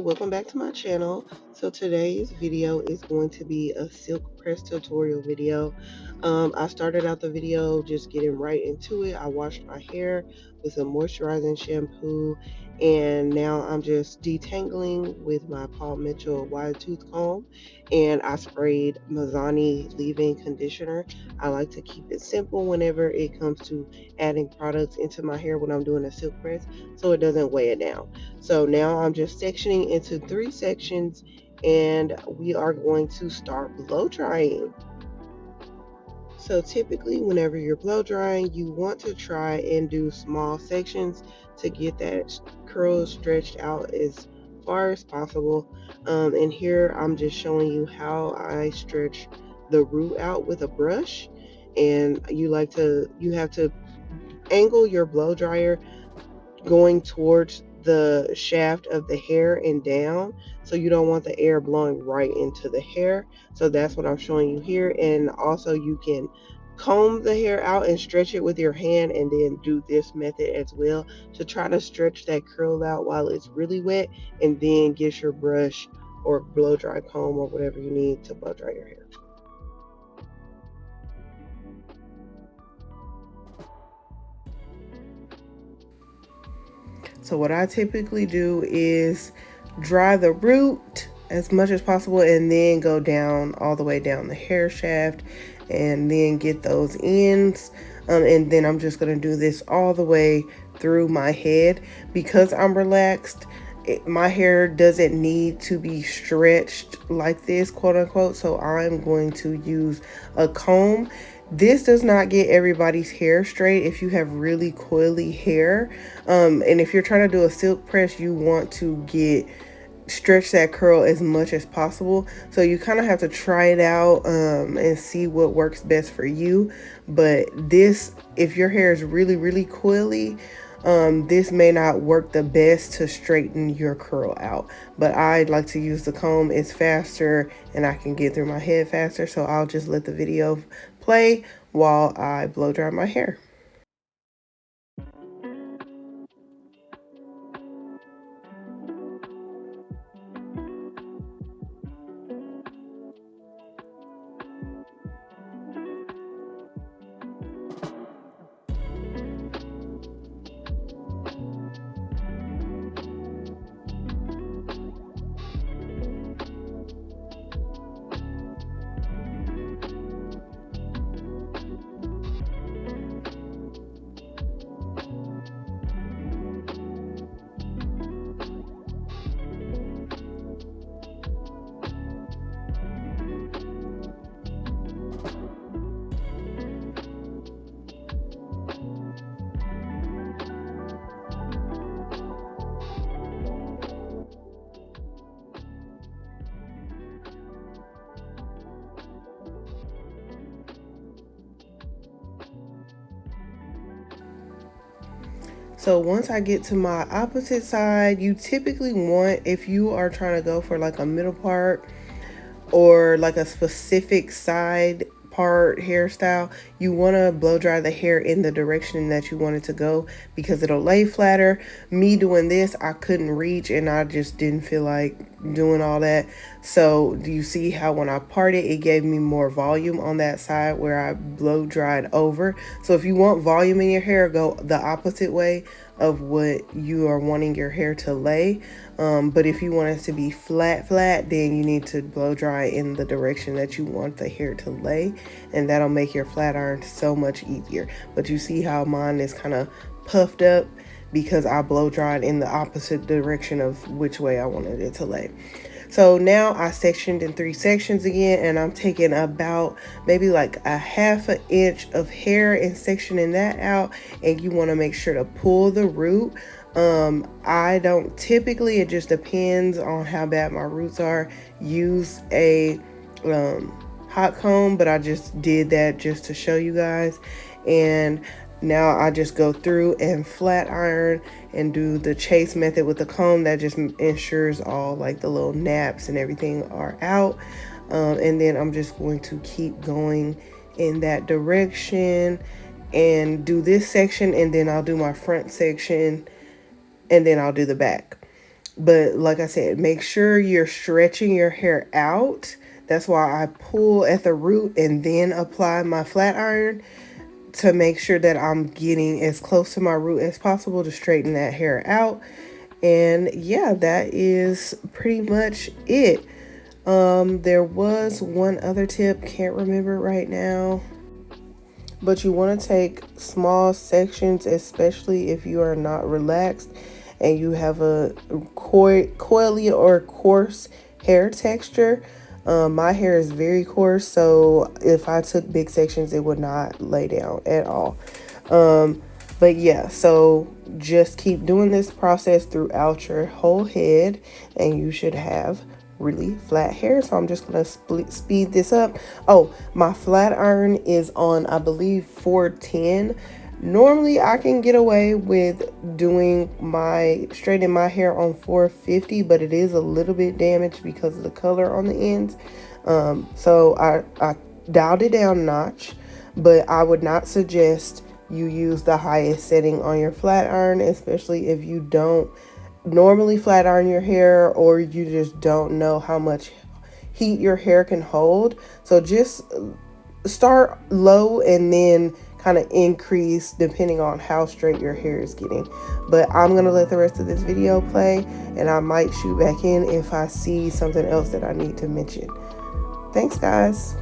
welcome back to my channel. So today's video is going to be a silk press tutorial video. I started out the video just getting right into it. I washed my hair with some moisturizing shampoo, and now I'm just detangling with my Paul Mitchell wide tooth comb, and I sprayed Mizani leave-in conditioner. I like to keep it simple whenever it comes to adding products into my hair when I'm doing a silk press, so it doesn't weigh it down. So now I'm just sectioning into 3 sections, and we are going to start blow drying. So typically whenever you're blow drying, you want to try and do small sections to get that curl stretched out as far as possible. And here I'm just showing you how I stretch the root out with a brush. And you have to angle your blow dryer going towards the shaft of the hair and down, so you don't want the air blowing right into the hair. So that's what I'm showing you here. And also you can comb the hair out and stretch it with your hand, and then do this method as well to try to stretch that curl out while it's really wet, and then get your brush or blow dry comb or whatever you need to blow dry your hair. So what I typically do is dry the root as much as possible, and then go down all the way down the hair shaft, and then get those ends. And then I'm just going to do this all the way through my head. Because I'm relaxed, my hair doesn't need to be stretched like this, quote unquote. So I'm going to use a comb. This does not get everybody's hair straight if you have really coily hair. And if you're trying to do a silk press, you want to stretch that curl as much as possible. So you kind of have to try it out and see what works best for you. But this, if your hair is really coily, this may not work the best to straighten your curl out. But I like to use the comb. It's faster and I can get through my head faster. So I'll just let the video play while I blow dry my hair. So once I get to my opposite side, you typically want, if you are trying to go for like a middle part or like a specific side part hairstyle, you want to blow dry the hair in the direction that you want it to go, because it'll lay flatter. Me doing this, I couldn't reach and I just didn't feel like doing all that. So do you see how when I parted, it gave me more volume on that side where I blow dried over? So if you want volume in your hair, go the opposite way of what you are wanting your hair to lay. But if you want it to be flat, then you need to blow dry in the direction that you want the hair to lay, and that'll make your flat iron so much easier. But you see how mine is kind of puffed up because I blow dried in the opposite direction of which way I wanted it to lay. So now I sectioned in 3 sections again, and I'm taking about maybe like a ½ an inch of hair and sectioning that out. And you want to make sure to pull the root. I don't typically, it just depends on how bad my roots are, use a hot comb, but I just did that just to show you guys. And now I just go through and flat iron and do the chase method with the comb. That just ensures all like the little naps and everything are out. And then I'm just going to keep going in that direction and do this section, and then I'll do my front section, and then I'll do the back. But like I said, make sure you're stretching your hair out. That's why I pull at the root and then apply my flat iron, to make sure that I'm getting as close to my root as possible to straighten that hair out. And yeah, that is pretty much it. There was one other tip, can't remember right now. But you want to take small sections, especially if you are not relaxed and you have a coily or coarse hair texture. My hair is very coarse, so if I took big sections, it would not lay down at all. But yeah, so just keep doing this process throughout your whole head, and you should have really flat hair. So I'm just gonna speed this up. Oh, my flat iron is on, I believe, 410. Normally I can get away with doing my straightening my hair on 450, but it is a little bit damaged because of the color on the ends. So I dialed it down a notch, but I would not suggest you use the highest setting on your flat iron, especially if you don't normally flat iron your hair, or you just don't know how much heat your hair can hold. So just start low and then kind of increase depending on how straight your hair is getting. But I'm gonna let the rest of this video play, and I might shoot back in if I see something else that I need to mention. Thanks, guys.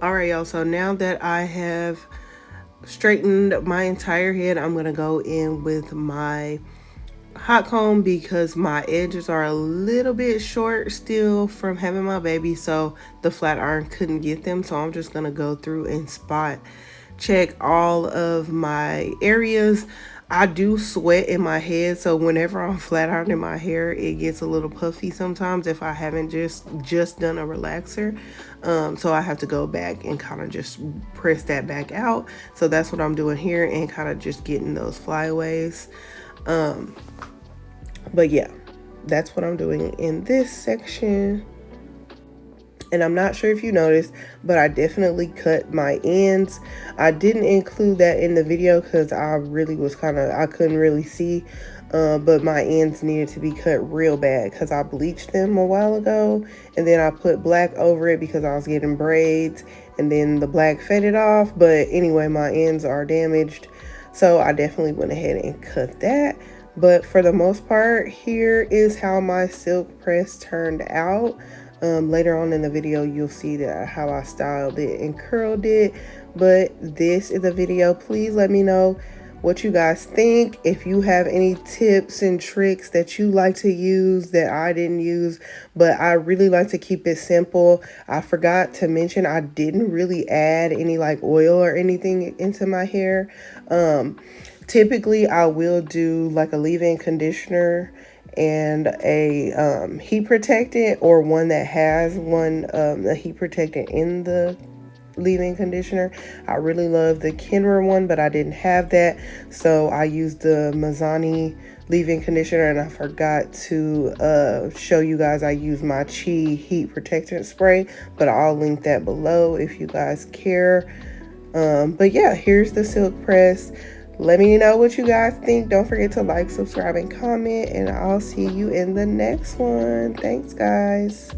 All right, y'all. So now that I have straightened my entire head, I'm going to go in with my hot comb because my edges are a little bit short still from having my baby. So the flat iron couldn't get them. So I'm just going to go through and spot check all of my areas. I do sweat in my head, so whenever I'm flat ironing my hair, it gets a little puffy sometimes if I haven't just done a relaxer. So I have to go back and kind of just press that back out. So that's what I'm doing here, and kind of just getting those flyaways. But yeah, that's what I'm doing in this section. And I'm not sure if you noticed, but I definitely cut my ends. I didn't include that in the video because I really was I couldn't really see. But my ends needed to be cut real bad because I bleached them a while ago. And then I put black over it because I was getting braids. And then the black faded off. But anyway, my ends are damaged. So I definitely went ahead and cut that. But for the most part, here is how my silk press turned out. Later on in the video, you'll see that how I styled it and curled it. But this is the video. Please let me know what you guys think. If you have any tips and tricks that you like to use that I didn't use, but I really like to keep it simple. I forgot to mention I didn't really add any like oil or anything into my hair. Typically I will do like a leave-in conditioner and a heat protectant, or one that has a heat protectant in the leave-in conditioner. I really love the Kenra one, but I didn't have that, so I used the Mizani leave-in conditioner, and I forgot to show you guys I use my Chi heat protectant spray, but I'll link that below if you guys care. But yeah, here's the silk press. Let me know what you guys think. Don't forget to like, subscribe, and comment, and I'll see you in the next one. Thanks, guys.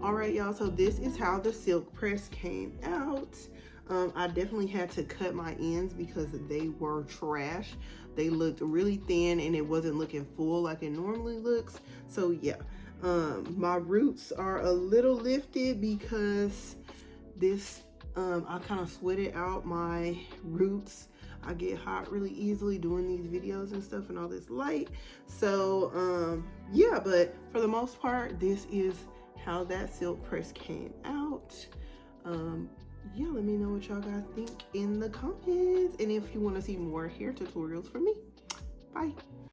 All right, y'all, so this is how the silk press came out. I definitely had to cut my ends because they were trash. They looked really thin and it wasn't looking full like it normally looks. So yeah, my roots are a little lifted because this, I kind of sweated out my roots. I get hot really easily doing these videos and stuff and all this light. So yeah, but for the most part, this is how that silk press came out. Yeah, let me know what y'all guys think in the comments, and if you want to see more hair tutorials from me. Bye.